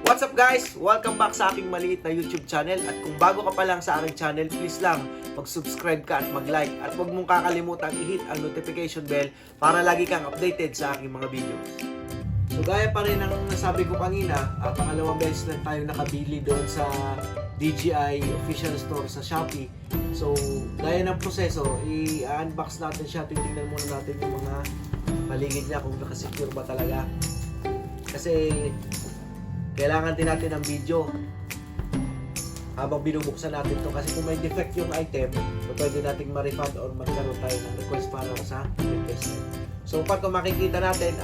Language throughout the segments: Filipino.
What's up guys? Welcome back sa aking maliit na YouTube channel. At kung bago ka pa lang sa aking channel, please lang mag-subscribe ka at mag-like. At huwag mong kakalimutan i-hit ang notification bell para lagi kang updated sa aking mga videos. So gaya pa rin ng nasabi ko kanina, pangalawang beses na tayo nakabili doon sa DJI official store sa Shopee. So gaya ng proseso, i-unbox natin siya, titingnan muna natin yung mga paligid niya kung nakasecure ba talaga. Kasi kailangan din natin ng video habang binubuksan natin to, kasi kung may defect yung item, pwede nating ma-refund or magkaroon tayo ng request para sa replacement. So pagka makikita natin,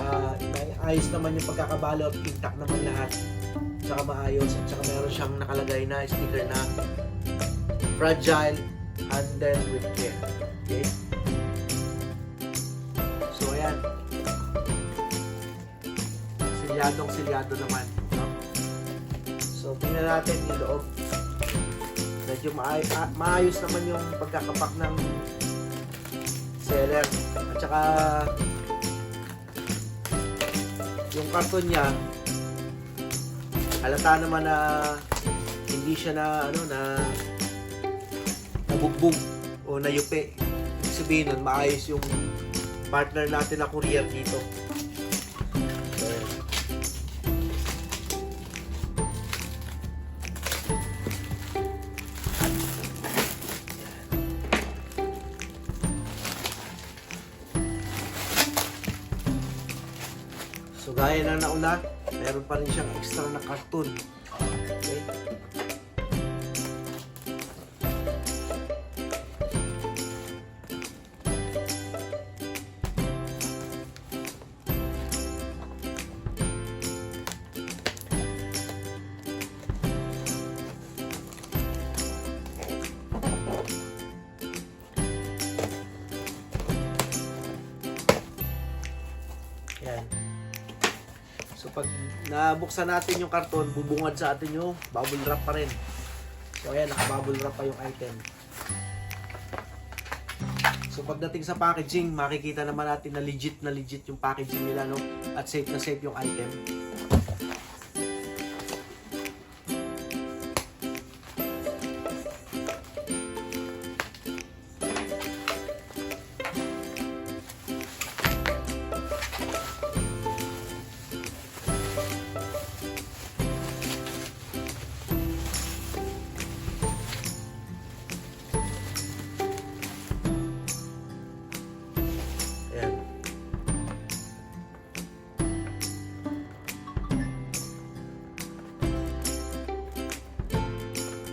ayos naman yung pagkakabalo at intact naman lahat, tsaka maayos, at tsaka meron siyang nakalagay na sticker na fragile, handled with care. Okay? So ayan, silyado naman, no? So tingnan natin yung loob. Medyo maayos naman yung pagkakapak ng seller. At saka yung karton niya, halata naman na hindi siya nabugbog o nayupi. Ibig sabihin nun, maayos yung partner natin na courier dito. So gaya na nauna, meron pa rin siyang extra na karton. Okay? Yan. So pag nabuksan natin yung karton, bubungad sa atin yung bubble wrap pa rin. So ayan, naka-bubble wrap pa yung item. So pagdating sa packaging, makikita naman natin na legit yung packaging nila, no? At safe na safe yung item.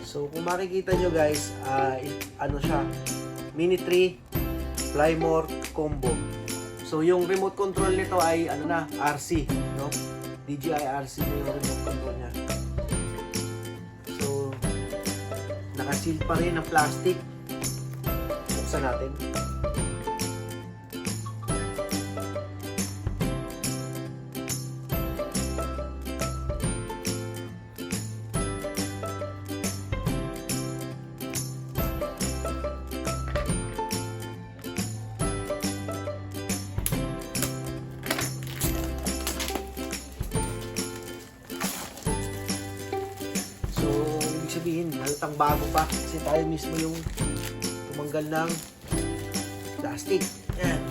So kung makikita nyo guys, siya, Mini 3 Flymore combo. So yung remote control nito ay RC, no? DJI RC na yung remote control niya. So naka-seal pa rin ng plastic. Buksan natin. Sabihin, halatang bago pa kasi tayo mismo yung tumanggal ng plastic. Ayan.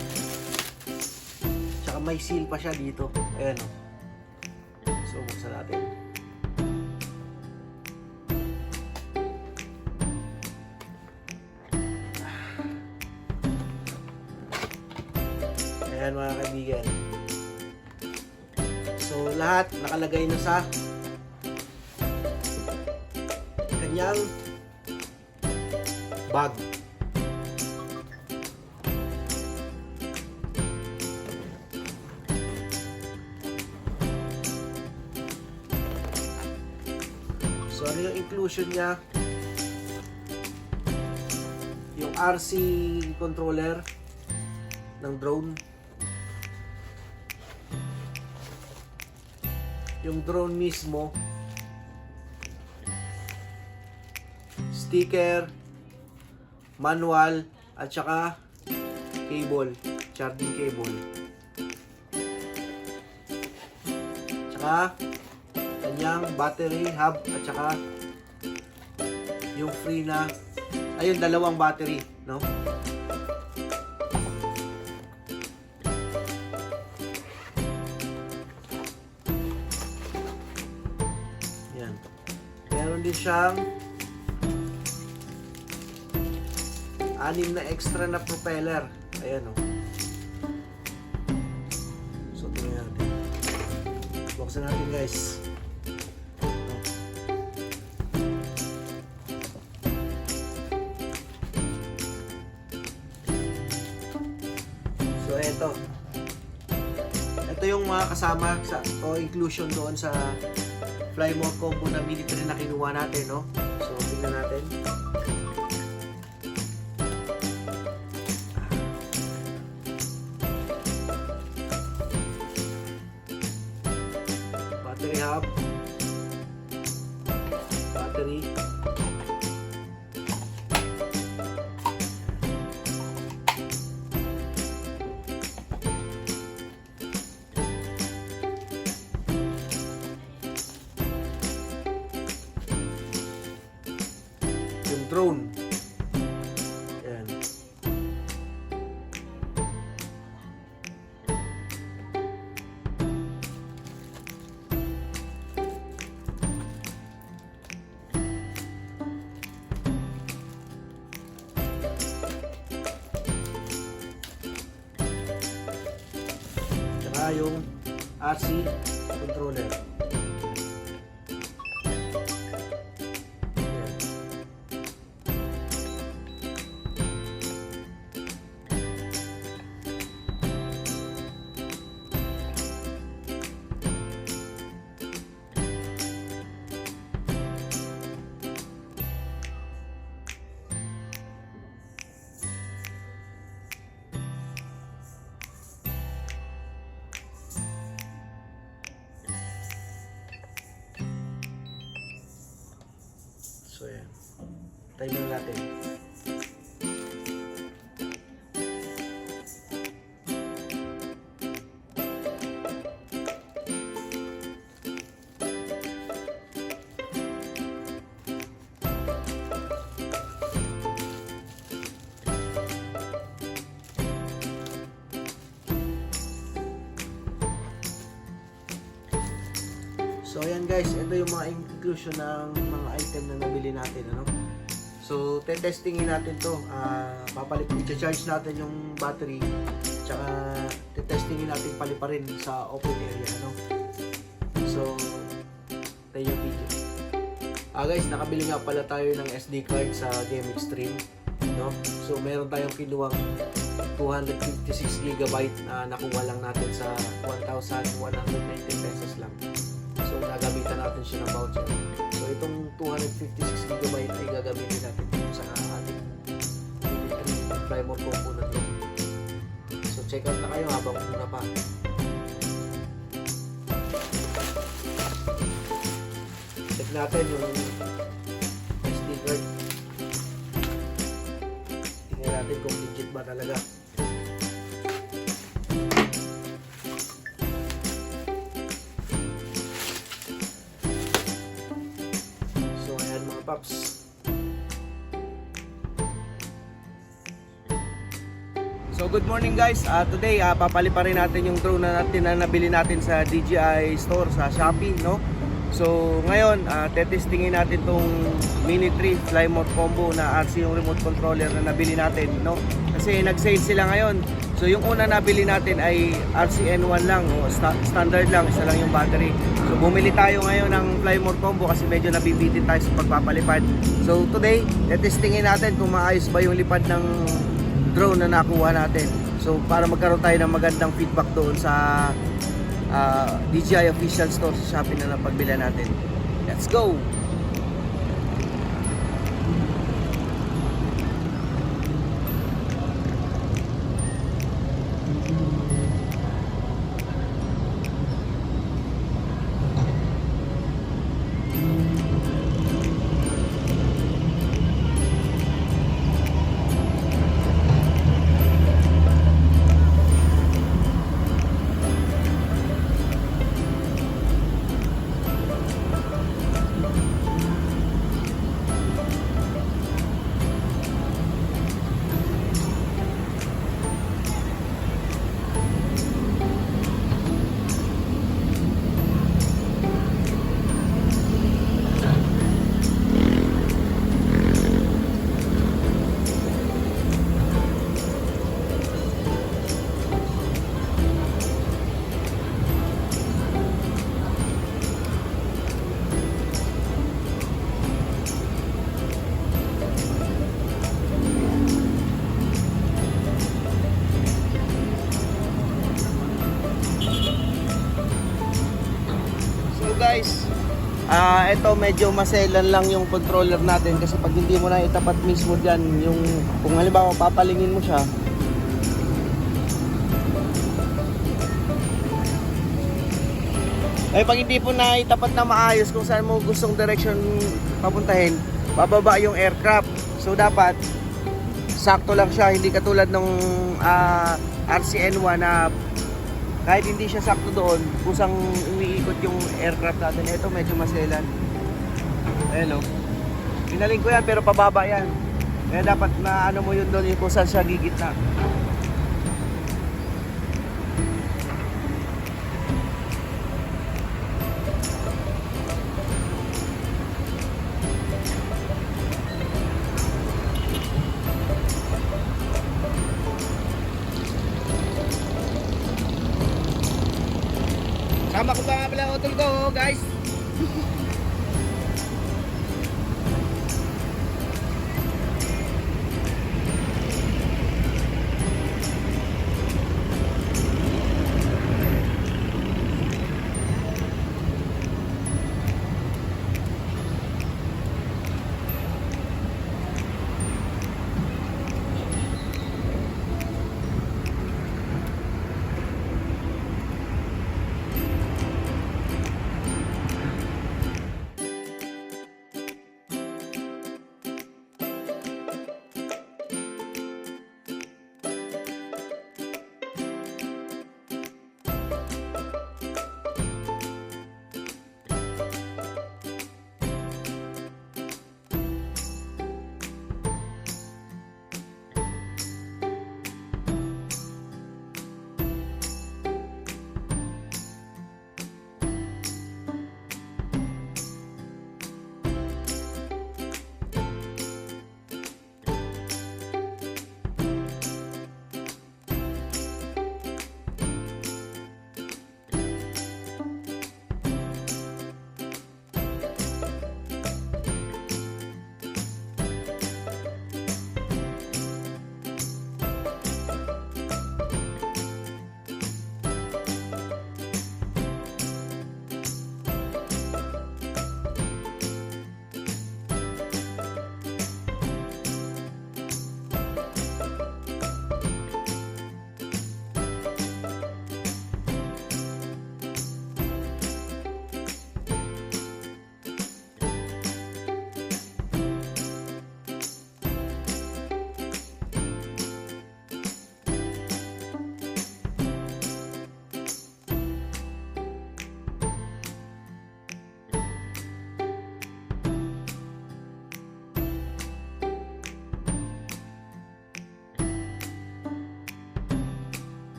Tsaka may seal pa siya dito. Ayan o. So, buksan natin. Ayan mga kaibigan. So, lahat nakalagay na sa kanyang bag. So ano yung inclusion niya? Yung RC controller ng drone, yung drone mismo, sticker, manual, at saka cable, charging cable. Tsaka kanyang battery hub at saka yung free na ayun, dalawang battery, no? Yan. Meron din siyang 6 na extra na propeller. Ayan, oh. So, tingnan natin. Buksan natin, guys. So, ito. Ito yung mga kasama sa, o inclusion doon sa Flymore combo na mini 3 na kinuha natin, no? So, tingnan natin. Battery hub, battery, yung drone. Yan. Tsaka yung RC controller. Yan. So yan. Timer natin. So ayan guys, ito yung mga inclusion ng mga item na nabili natin, ano? So testingin natin to, i-charge natin yung battery, tsaka testingin natin paliparin sa open area, ano? So tayo yung video. Guys, nakabili nga pala tayo ng SD card sa Game Extreme, no? So meron tayong kinuwang 256 GB na nakuha lang natin sa 1,190 pesos lang. So, nagamitan natin siya ng voucher. So, itong 256 GB ay gagamitin natin dito sa ating mini 3 Flymore combo na ito. So, check out na kayo habang muna pa. Check natin yung SD card. Tingnan natin kung legit ba talaga. Paps. So good morning guys. Today papaliparin natin yung drone na nabili natin sa DJI store sa Shopee, no? So ngayon tetestingin natin tong Mini 3 Flymore combo na RC yung remote controller na nabili natin, no? Kasi nag-sale sila ngayon. So yung una nabili natin ay RCN1 lang, o standard lang, isa lang yung battery. So bumili tayo ngayon ng Flymore combo kasi medyo nabibitin tayo sa pagpapalipad. So today, tetestingin natin kung maayos ba yung lipad ng drone na nakuha natin. So para magkaroon tayo ng magandang feedback doon sa DJI official store sa Shopee na napagbilhan natin. Let's go! Ito medyo maselan lang yung controller natin kasi pag hindi mo na itapat mismo dyan, yung kung halimbawa papalingin mo siya, ay pag hindi po na itapat na maayos kung saan mo gustong direction papuntahin, bababa yung aircraft. So dapat sakto lang siya, hindi katulad ng RCN1 na kahit hindi siya sakto doon, kusang umiikot yung aircraft natin. Ito medyo maselan. Hello. Pinaling ko yan pero pababa yan. Kaya dapat na ano mo yun doon yung kung saan siya gigitna. Sama ko pa nga pala ang utol ko, guys.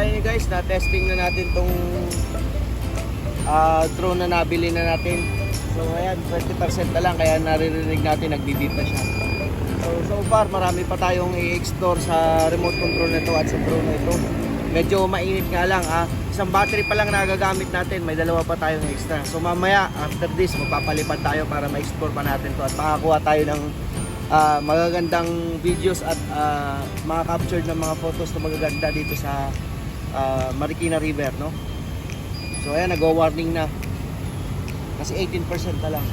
kagaya niyo guys, na testing na natin tong drone na nabili na natin. So ayan, 20% na lang kaya naririnig natin nagbi-beep na siya. So far marami pa tayong i-explore sa remote control nito at sa drone na ito. Medyo mainit nga lang isang battery pa lang nagagamit natin, may dalawa pa tayong extra. So mamaya after this magpapalipad tayo para ma-explore pa natin to at makakuha tayo ng magagandang videos at mga captured ng mga photos na magaganda dito sa Marikina River, no? So ayan, nag-warning na kasi 18% na lang.